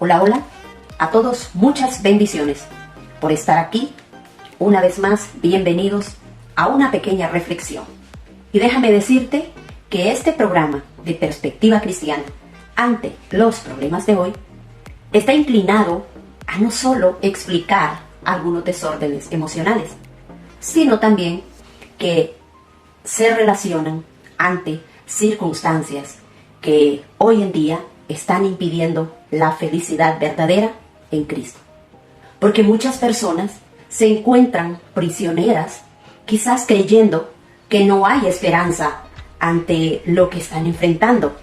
Hola, hola, a todos muchas bendiciones por estar aquí. Una vez más, bienvenidos a una pequeña reflexión. Y déjame decirte que este programa de perspectiva cristiana ante los problemas de hoy está inclinado a no solo explicar algunos desórdenes emocionales, sino también que se relacionan ante circunstancias que hoy en día están impidiendo la felicidad verdadera en Cristo. Porque muchas personas se encuentran prisioneras, quizás creyendo que no hay esperanza ante lo que están enfrentando.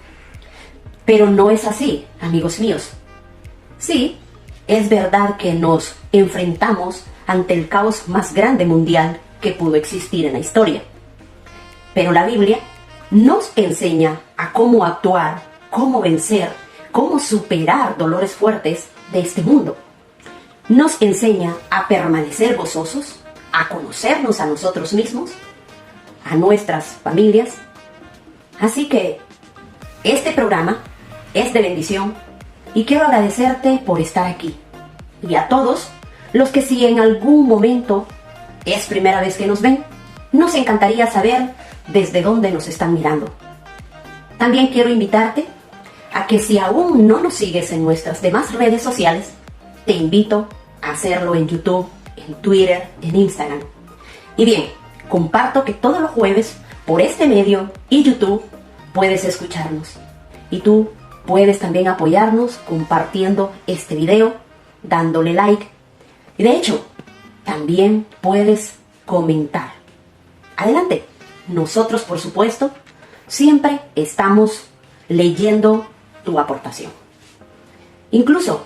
Pero no es así, amigos míos. Sí, es verdad que nos enfrentamos ante el caos más grande mundial que pudo existir en la historia. Pero la Biblia nos enseña a cómo actuar, cómo vencer, cómo superar dolores fuertes de este mundo. Nos enseña a permanecer gozosos, a conocernos a nosotros mismos, a nuestras familias. Así que este programa es de bendición y quiero agradecerte por estar aquí. Y a todos los que si en algún momento es primera vez que nos ven, nos encantaría saber desde dónde nos están mirando. También quiero invitarte a que si aún no nos sigues en nuestras demás redes sociales, te invito a hacerlo en YouTube, en Twitter, en Instagram. Y bien, comparto que todos los jueves por este medio y YouTube puedes escucharnos. Y tú puedes también apoyarnos compartiendo este video, dándole like. Y de hecho, también puedes comentar. Adelante. Nosotros, por supuesto, siempre estamos leyendo tu aportación. Incluso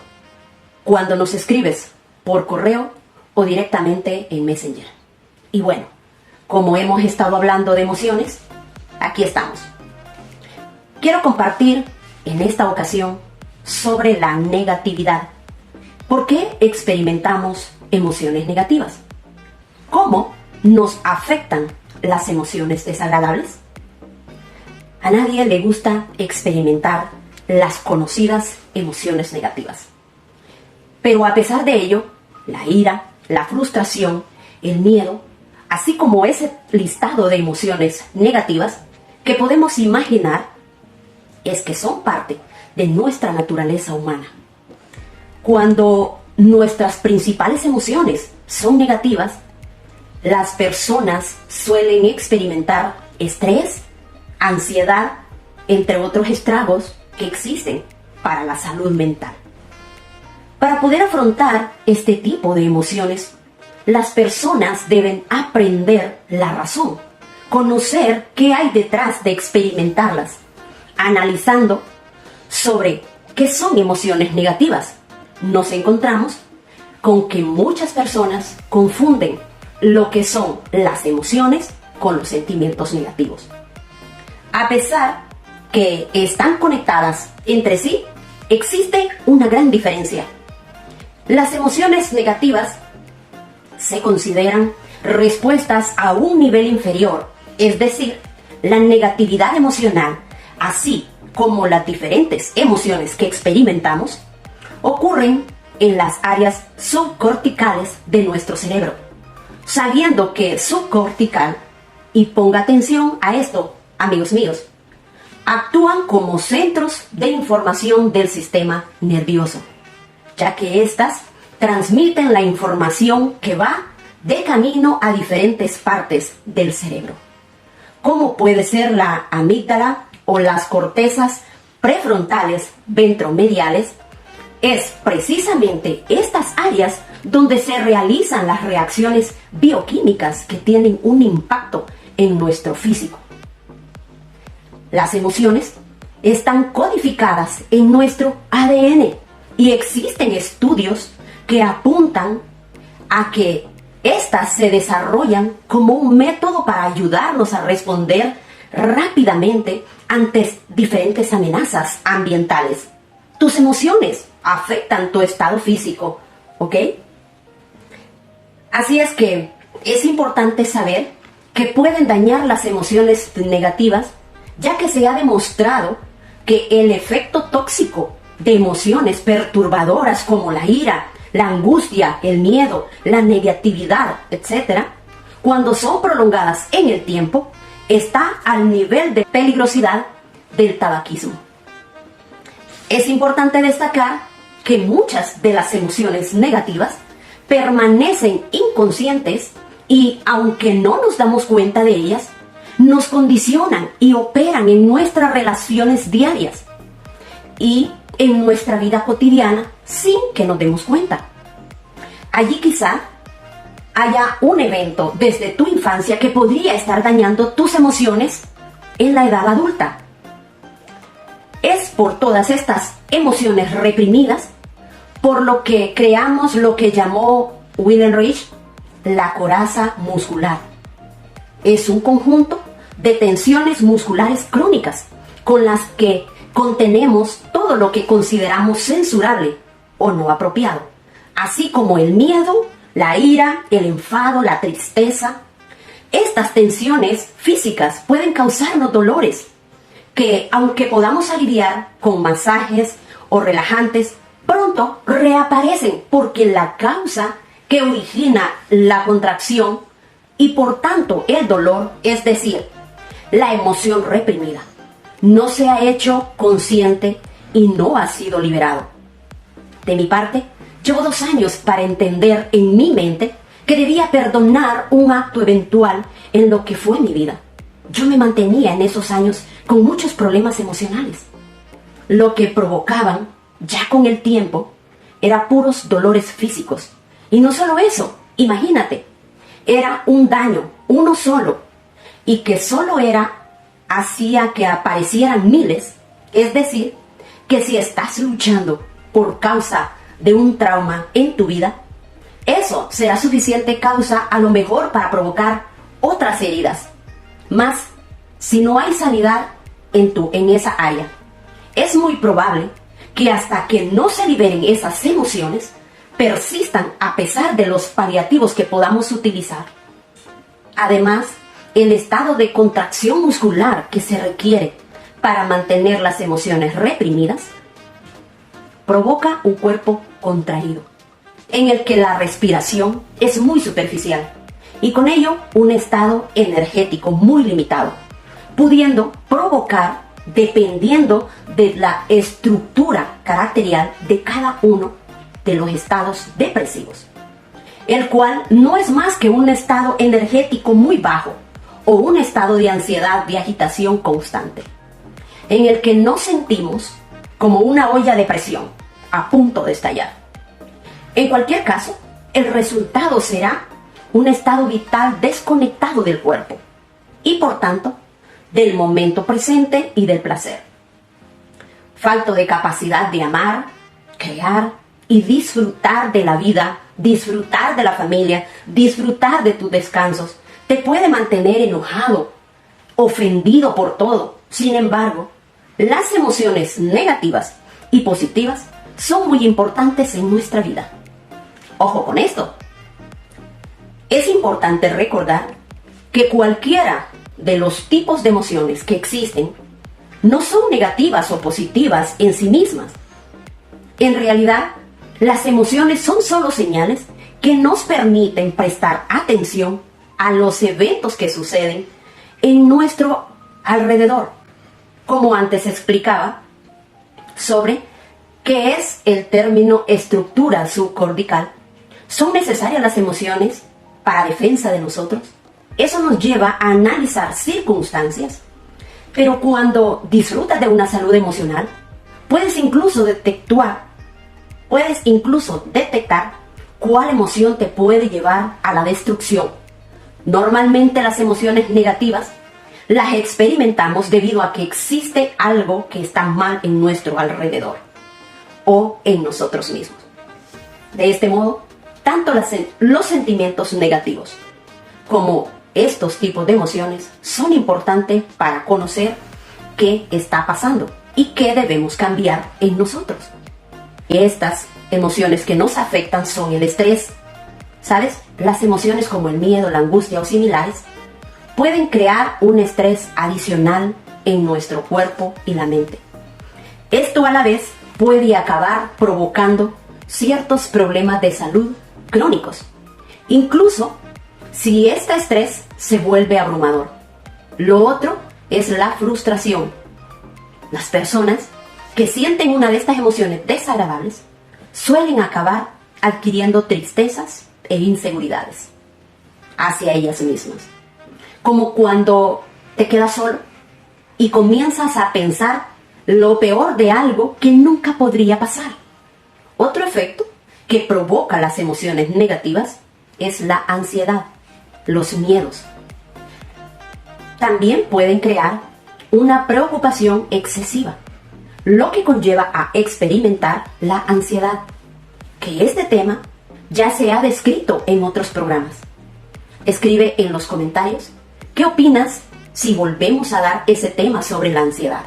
cuando nos escribes por correo o directamente en Messenger. Y bueno, como hemos estado hablando de emociones, aquí estamos. Quiero compartir en esta ocasión sobre la negatividad. ¿Por qué experimentamos emociones negativas? ¿Cómo nos afectan las emociones desagradables? A nadie le gusta experimentar las conocidas emociones negativas. Pero a pesar de ello, la ira, la frustración, el miedo, así como ese listado de emociones negativas que podemos imaginar, es que son parte de nuestra naturaleza humana. Cuando nuestras principales emociones son negativas, las personas suelen experimentar estrés, ansiedad, entre otros estragos que existen para la salud mental. Para poder afrontar este tipo de emociones, las personas deben aprender la razón, conocer qué hay detrás de experimentarlas, analizando sobre qué son emociones negativas. Nos encontramos con que muchas personas confunden lo que son las emociones con los sentimientos negativos. A pesar que están conectadas entre sí, existe una gran diferencia. Las emociones negativas se consideran respuestas a un nivel inferior, es decir, la negatividad emocional, así como las diferentes emociones que experimentamos, ocurren en las áreas subcorticales de nuestro cerebro. Sabiendo que subcortical, y ponga atención a esto, amigos míos, actúan como centros de información del sistema nervioso, ya que éstas transmiten la información que va de camino a diferentes partes del cerebro, como puede ser la amígdala o las cortezas prefrontales ventromediales. Es precisamente estas áreas donde se realizan las reacciones bioquímicas que tienen un impacto en nuestro físico. Las emociones están codificadas en nuestro ADN y existen estudios que apuntan a que estas se desarrollan como un método para ayudarnos a responder rápidamente ante diferentes amenazas ambientales. Tus emociones afectan tu estado físico, ¿ok? Así es que es importante saber que pueden dañar las emociones negativas, ya que se ha demostrado que el efecto tóxico de emociones perturbadoras como la ira, la angustia, el miedo, la negatividad, etc., cuando son prolongadas en el tiempo, está al nivel de peligrosidad del tabaquismo. Es importante destacar que muchas de las emociones negativas permanecen inconscientes y, aunque no nos damos cuenta de ellas, nos condicionan y operan en nuestras relaciones diarias y en nuestra vida cotidiana sin que nos demos cuenta. Allí quizá haya un evento desde tu infancia que podría estar dañando tus emociones en la edad adulta. Es por todas estas emociones reprimidas por lo que creamos lo que llamó Wilhelm Reich la coraza muscular. Es un conjunto de tensiones musculares crónicas con las que contenemos todo lo que consideramos censurable o no apropiado, así como el miedo, la ira, el enfado, la tristeza. Estas tensiones físicas pueden causarnos dolores que, aunque podamos aliviar con masajes o relajantes, pronto reaparecen porque la causa que origina la contracción y por tanto el dolor, es decir, la emoción reprimida, no se ha hecho consciente y no ha sido liberado. De mi parte, llevo 2 años para entender en mi mente que debía perdonar un acto eventual en lo que fue mi vida. Yo me mantenía en esos años con muchos problemas emocionales, lo que provocaban, ya con el tiempo, era puros dolores físicos. Y no solo eso, imagínate, era un daño, uno solo, y que solo hacía que aparecieran miles. Es decir, que si estás luchando por causa de un trauma en tu vida, eso será suficiente causa a lo mejor para provocar otras heridas. Más, si no hay sanidad en esa área, es muy probable que hasta que no se liberen esas emociones, persistan a pesar de los paliativos que podamos utilizar. Además, el estado de contracción muscular que se requiere para mantener las emociones reprimidas provoca un cuerpo contraído, en el que la respiración es muy superficial y con ello un estado energético muy limitado, pudiendo provocar, dependiendo de la estructura caracterial de cada uno de los estados depresivos, el cual no es más que un estado energético muy bajo o un estado de ansiedad, de agitación constante, en el que nos sentimos como una olla de presión a punto de estallar. En cualquier caso, el resultado será un estado vital desconectado del cuerpo y por tanto del momento presente y del placer. Falto de capacidad de amar, crear y disfrutar de la vida, disfrutar de la familia, disfrutar de tus descansos, te puede mantener enojado, ofendido por todo. Sin embargo, las emociones negativas y positivas son muy importantes en nuestra vida. Ojo con esto. Es importante recordar que cualquiera de los tipos de emociones que existen no son negativas o positivas en sí mismas. En realidad, las emociones son solo señales que nos permiten prestar atención a los eventos que suceden en nuestro alrededor. Como antes explicaba sobre qué es el término estructura subcortical, ¿son necesarias las emociones para defensa de nosotros? Eso nos lleva a analizar circunstancias, pero cuando disfrutas de una salud emocional, puedes incluso detectar cuál emoción te puede llevar a la destrucción. Normalmente las emociones negativas las experimentamos debido a que existe algo que está mal en nuestro alrededor o en nosotros mismos. De este modo, tanto los sentimientos negativos como estos tipos de emociones son importantes para conocer qué está pasando y qué debemos cambiar en nosotros. Estas emociones que nos afectan son el estrés. ¿Sabes? Las emociones como el miedo, la angustia o similares pueden crear un estrés adicional en nuestro cuerpo y la mente. Esto a la vez puede acabar provocando ciertos problemas de salud crónicos, incluso si este estrés se vuelve abrumador. Lo otro es la frustración. Las personas que sienten una de estas emociones desagradables suelen acabar adquiriendo tristezas e inseguridades hacia ellas mismas. Como cuando te quedas solo y comienzas a pensar lo peor de algo que nunca podría pasar. Otro efecto que provoca las emociones negativas es la ansiedad, los miedos. También pueden crear una preocupación excesiva, lo que conlleva a experimentar la ansiedad, que este tema ya se ha descrito en otros programas. Escribe en los comentarios qué opinas si volvemos a dar ese tema sobre la ansiedad,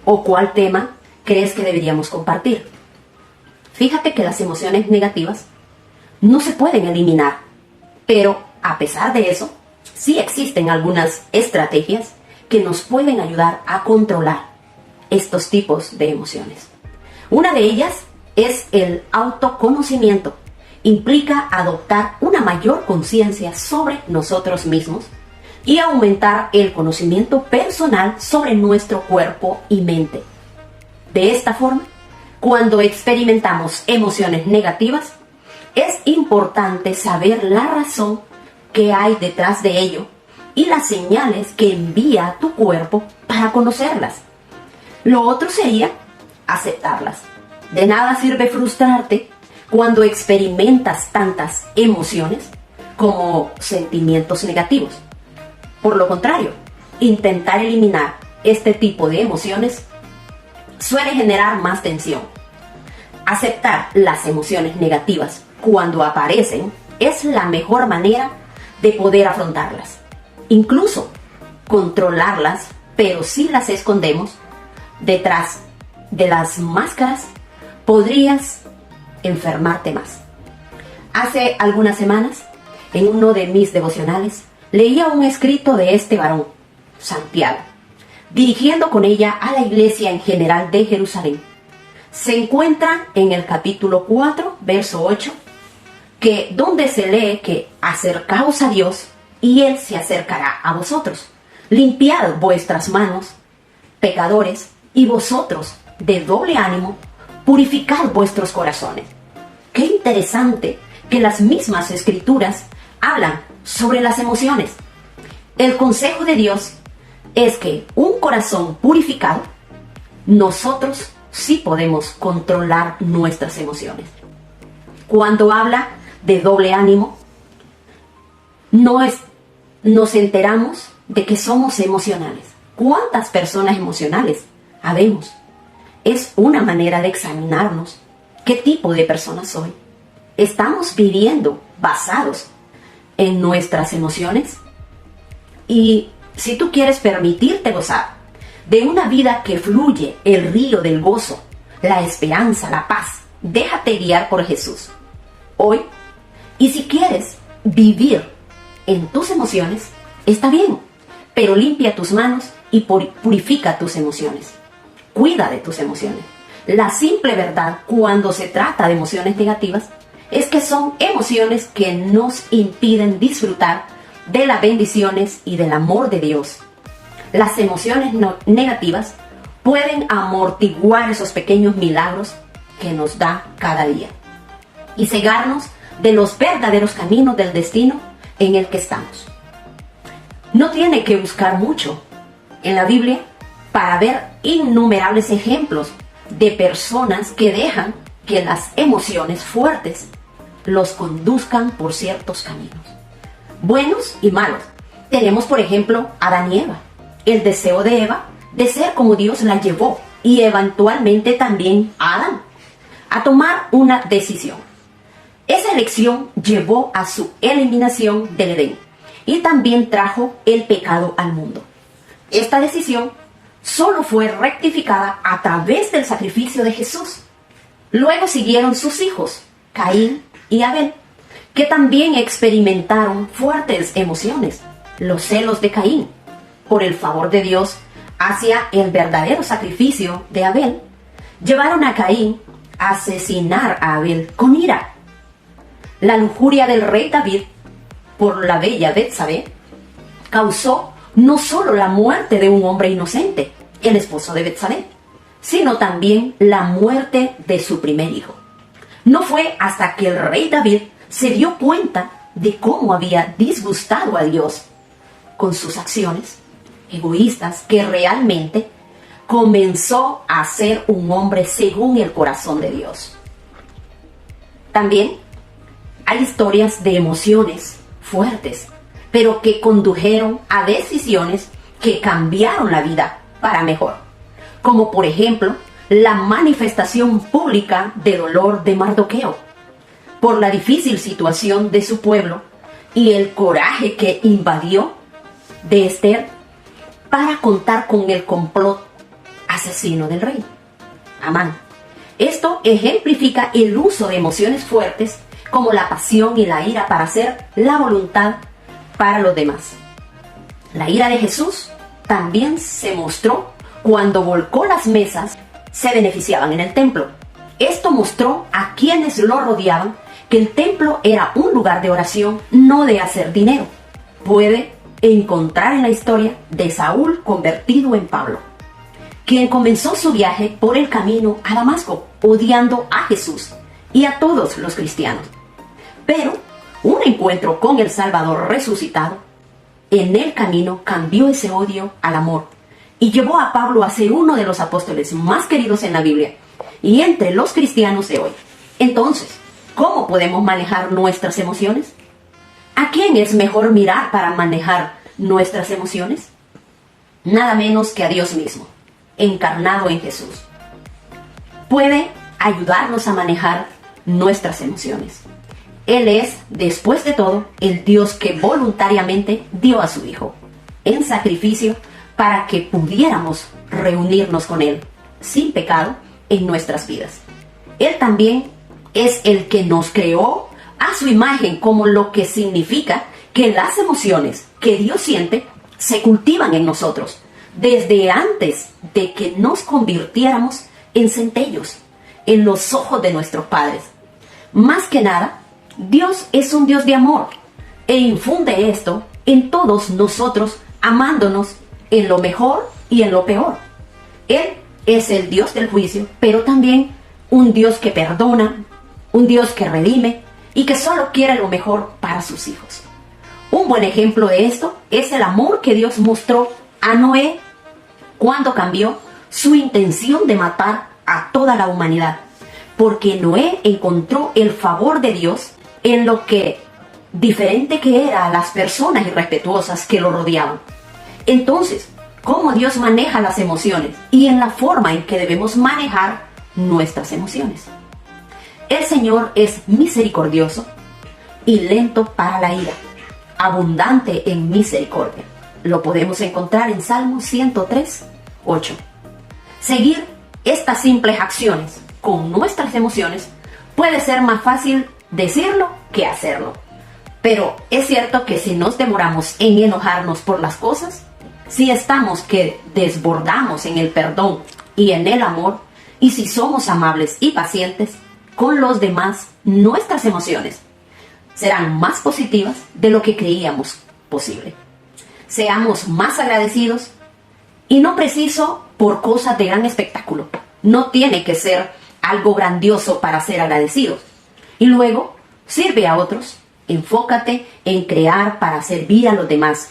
o cuál tema crees que deberíamos compartir. Fíjate que las emociones negativas no se pueden eliminar, pero a pesar de eso, sí existen algunas estrategias que nos pueden ayudar a controlar estos tipos de emociones. Una de ellas es el autoconocimiento. Implica adoptar una mayor conciencia sobre nosotros mismos y aumentar el conocimiento personal sobre nuestro cuerpo y mente. De esta forma, cuando experimentamos emociones negativas, es importante saber la razón que hay detrás de ello y las señales que envía tu cuerpo para conocerlas. Lo otro sería aceptarlas. De nada sirve frustrarte cuando experimentas tantas emociones como sentimientos negativos. Por lo contrario, intentar eliminar este tipo de emociones suele generar más tensión. Aceptar las emociones negativas cuando aparecen es la mejor manera de poder afrontarlas. Incluso controlarlas, pero si las escondemos detrás de las máscaras, podrías enfermarte más. Hace algunas semanas, en uno de mis devocionales, leía un escrito de este varón, Santiago, dirigiendo con ella a la iglesia en general de Jerusalén. Se encuentra en el capítulo 4, verso 8, donde se lee que acercaos a Dios y Él se acercará a vosotros. Limpiad vuestras manos, pecadores, y vosotros, de doble ánimo, purificad vuestros corazones. Qué interesante que las mismas escrituras hablan sobre las emociones. El consejo de Dios es que un corazón purificado, nosotros sí podemos controlar nuestras emociones. Cuando habla de doble ánimo, nos enteramos de que somos emocionales. ¿Cuántas personas emocionales habemos? Es una manera de examinarnos qué tipo de persona soy. ¿Estamos viviendo basados en nuestras emociones? Y si tú quieres permitirte gozar de una vida que fluye el río del gozo, la esperanza, la paz, déjate guiar por Jesús hoy. Y si quieres vivir en tus emociones, está bien, pero limpia tus manos y purifica tus emociones. Cuida de tus emociones. La simple verdad cuando se trata de emociones negativas es que son emociones que nos impiden disfrutar de las bendiciones y del amor de Dios. Las emociones negativas pueden amortiguar esos pequeños milagros que nos da cada día y cegarnos de los verdaderos caminos del destino en el que estamos. No tiene que buscar mucho en la Biblia para ver innumerables ejemplos de personas que dejan que las emociones fuertes los conduzcan por ciertos caminos, buenos y malos. Tenemos, por ejemplo, a Adán y Eva. El deseo de Eva de ser como Dios la llevó, y eventualmente también a Adán, a tomar una decisión. Esa elección llevó a su eliminación del Edén y también trajo el pecado al mundo. Esta decisión solo fue rectificada a través del sacrificio de Jesús. Luego siguieron sus hijos, Caín y Abel, que también experimentaron fuertes emociones. Los celos de Caín por el favor de Dios hacia el verdadero sacrificio de Abel, llevaron a Caín a asesinar a Abel con ira. La lujuria del rey David por la bella Betsabé causó no solo la muerte de un hombre inocente, el esposo de Betsabé, sino también la muerte de su primer hijo. No fue hasta que el rey David se dio cuenta de cómo había disgustado a Dios con sus acciones egoístas que realmente comenzó a ser un hombre según el corazón de Dios. También hay historias de emociones fuertes, pero que condujeron a decisiones que cambiaron la vida para mejor, como por ejemplo la manifestación pública de dolor de Mardoqueo por la difícil situación de su pueblo y el coraje que invadió de Esther para contar con el complot asesino del rey, Amán. Esto ejemplifica el uso de emociones fuertes como la pasión y la ira para hacer la voluntad para los demás. La ira de Jesús también se mostró cuando volcó las mesas se beneficiaban en el templo. Esto mostró a quienes lo rodeaban que el templo era un lugar de oración, no de hacer dinero. Puede encontrar en la historia de Saúl convertido en Pablo, quien comenzó su viaje por el camino a Damasco, odiando a Jesús y a todos los cristianos. Pero un encuentro con el Salvador resucitado en el camino cambió ese odio al amor y llevó a Pablo a ser uno de los apóstoles más queridos en la Biblia y entre los cristianos de hoy. Entonces, ¿cómo podemos manejar nuestras emociones? ¿A quién es mejor mirar para manejar nuestras emociones? Nada menos que a Dios mismo, encarnado en Jesús. Puede ayudarnos a manejar nuestras emociones. Él es, después de todo, el Dios que voluntariamente dio a su Hijo en sacrificio para que pudiéramos reunirnos con Él sin pecado en nuestras vidas. Él también es el que nos creó a su imagen, como lo que significa que las emociones que Dios siente se cultivan en nosotros desde antes de que nos convirtiéramos en centellos en los ojos de nuestros padres. Más que nada, Dios es un Dios de amor e infunde esto en todos nosotros, amándonos en lo mejor y en lo peor. Él es el Dios del juicio, pero también un Dios que perdona, un Dios que redime y que solo quiere lo mejor para sus hijos. Un buen ejemplo de esto es el amor que Dios mostró a Noé cuando cambió su intención de matar a toda la humanidad, porque Noé encontró el favor de Dios en lo que diferente que era a las personas irrespetuosas que lo rodeaban. Entonces, ¿cómo Dios maneja las emociones y en la forma en que debemos manejar nuestras emociones? El Señor es misericordioso y lento para la ira, abundante en misericordia. Lo podemos encontrar en Salmo 103, 8. Seguir estas simples acciones con nuestras emociones puede ser más fácil decirlo que hacerlo. Pero es cierto que si nos demoramos en enojarnos por las cosas, si estamos que desbordamos en el perdón y en el amor, y si somos amables y pacientes con los demás, nuestras emociones serán más positivas de lo que creíamos posible. Seamos más agradecidos y no preciso por cosas de gran espectáculo. No tiene que ser algo grandioso para ser agradecidos. Y luego, sirve a otros. Enfócate en crear para servir a los demás.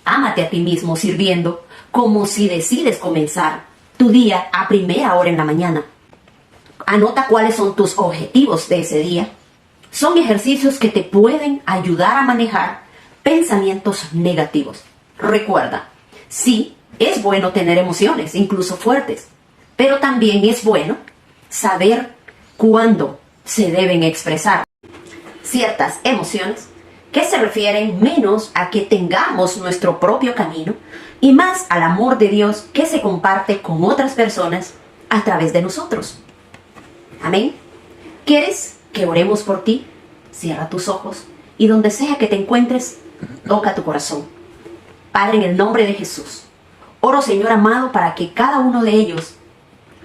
Ámate a ti mismo sirviendo como si decides comenzar tu día a primera hora en la mañana. Anota cuáles son tus objetivos de ese día. Son ejercicios que te pueden ayudar a manejar pensamientos negativos. Recuerda, sí, es bueno tener emociones, incluso fuertes, pero también es bueno saber cuándo se deben expresar ciertas emociones que se refieren menos a que tengamos nuestro propio camino y más al amor de Dios que se comparte con otras personas a través de nosotros. Amén. ¿Quieres que oremos por ti? Cierra tus ojos y donde sea que te encuentres, toca tu corazón. Padre, en el nombre de Jesús, oro, Señor amado, para que cada uno de ellos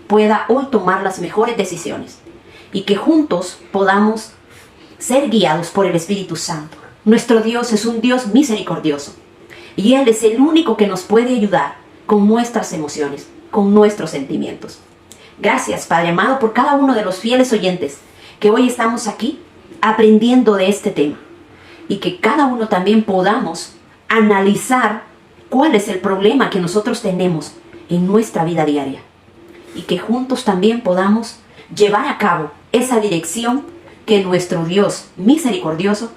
pueda hoy tomar las mejores decisiones y que juntos podamos ser guiados por el Espíritu Santo. Nuestro Dios es un Dios misericordioso y Él es el único que nos puede ayudar con nuestras emociones, con nuestros sentimientos. Gracias, Padre amado, por cada uno de los fieles oyentes que hoy estamos aquí aprendiendo de este tema y que cada uno también podamos analizar cuál es el problema que nosotros tenemos en nuestra vida diaria y que juntos también podamos llevar a cabo esa dirección que nuestro Dios misericordioso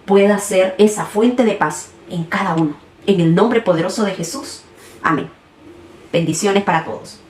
pueda ser esa fuente de paz en cada uno. En el nombre poderoso de Jesús. Amén. Bendiciones para todos.